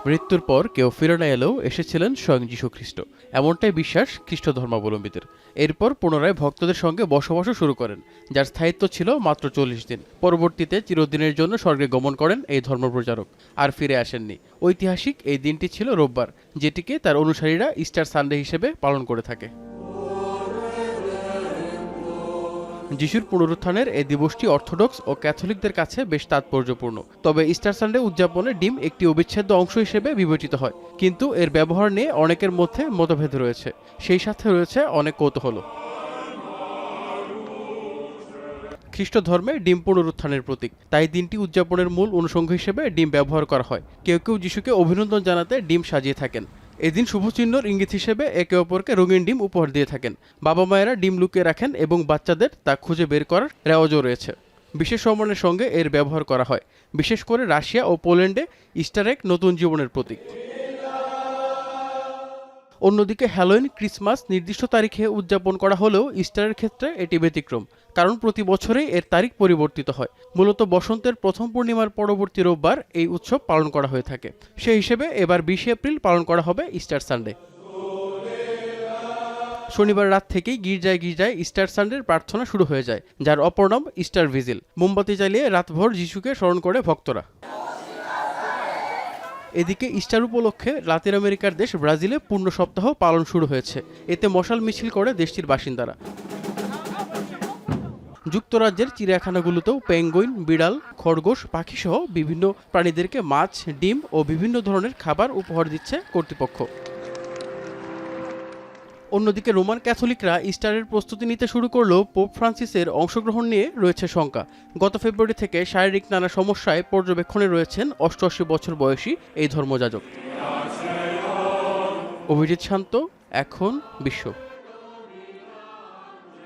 মৃত্যুর পর কেউ ফিরে না এলেও এসেছিলেন স্বয়ং যীশু খ্রিস্ট, এমনটাই বিশ্বাস খ্রিস্ট ধর্মাবলম্বীদের। এরপর পুনরায় ভক্তদের সঙ্গে বসবাসও শুরু করেন, যার স্থায়িত্ব ছিল মাত্র 40 দিন। পরবর্তীতে চিরদিনের জন্য স্বর্গে গমন করেন এই ধর্মপ্রচারক, আর ফিরে আসেননি। ঐতিহাসিক এই দিনটি ছিল রোববার, যেটিকে তার অনুসারীরা ইস্টার সানডে হিসেবে পালন করে থাকে। যিশুর পুনরুত্থানের এই দিবসটি অর্থোডক্স ও ক্যাথলিকদের কাছে বেশ তাৎপর্যপূর্ণ। তবে ইস্টার সানডে উদযাপনে ডিম একটি অবিচ্ছেদ্য অংশ হিসেবে বিবেচিত হয়, কিন্তু এর ব্যবহার নিয়ে অনেকের মধ্যে মতভেদ রয়েছে। সেই সাথে রয়েছে অনেক কৌতূহল। খ্রিস্ট ধর্মে ডিম পুনরুত্থানের প্রতীক, তাই দিনটি উদযাপনের মূল অনুষঙ্গ হিসেবে ডিম ব্যবহার করা হয়। কেউ কেউ যিশুকে অভিনন্দন জানাতে ডিম সাজিয়ে থাকেন। এদিন শুভচিহ্নর ইঙ্গিত হিসেবে একে অপরকে রঙিন ডিম উপহার দিয়ে থাকেন। বাবা মায়েরা ডিম লুকিয়ে রাখেন এবং বাচ্চাদের তা খুঁজে বের করার রেওয়াজও রয়েছে। বিশেষ সম্মানের সঙ্গে এর ব্যবহার করা হয়, বিশেষ করে রাশিয়া ও পোল্যান্ডে ইস্টার এক নতুন জীবনের প্রতীক। অন্যদিকে হ্যালোইন, ক্রিসমাস নির্দিষ্ট তারিখে উদযাপন করা হলেও ইস্টারের ক্ষেত্রে এটি ব্যতিক্রম, কারণ প্রতি বছরেই এর তারিখ পরিবর্তিত হয়। মূলত বসন্তের প্রথম পূর্ণিমার পরবর্তী রোববার এই উৎসব পালন করা হয়ে থাকে। সেই হিসেবে এবার 20 এপ্রিল পালন করা হবে ইস্টার সানডে। শনিবার রাত থেকেই গির্জায় গির্জায় ইস্টার সানডের প্রার্থনা শুরু হয়ে যায়, যার অপর নাম ইস্টার ভিজিল। মোমবাতি জ্বালিয়ে রাতভর যিশুকে স্মরণ করে ভক্তরা। এদিকে ইস্টার উপলক্ষে লাতিন আমেরিকার দেশ ব্রাজিলে পূর্ণ সপ্তাহ পালন শুরু হয়েছে। এতে মশাল মিছিল করে দেশটির বাসিন্দারা। যুক্তরাজ্যের চিড়িয়াখানাগুলোতেও পেঙ্গুইন, বিড়াল, খরগোশ, পাখিসহ বিভিন্ন প্রাণীদেরকে মাছ, ডিম ও বিভিন্ন ধরনের খাবার উপহার দিচ্ছে কর্তৃপক্ষ। অন্যদিকে রোমান ক্যাথলিকরা ইস্টারের প্রস্তুতি নিতে শুরু করলেও পোপ ফ্রান্সিসের অংশগ্রহণ নিয়ে রয়েছে শঙ্কা। গত ফেব্রুয়ারি থেকে শারীরিক নানা সমস্যায় পর্যবেক্ষণে রয়েছেন 88 বছর বয়সী এই ধর্মযাজক। অভিজিৎ শান্ত, এখন বিশ্ব।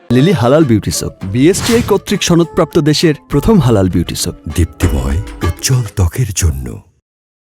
লিলি হালাল বিউটি সোপ, বিএসটিআই কর্তৃক সনদপ্রাপ্ত দেশের প্রথম হালাল বিউটি সোপ। দীপ্তিময় উজ্জ্বল ত্বকের জন্য।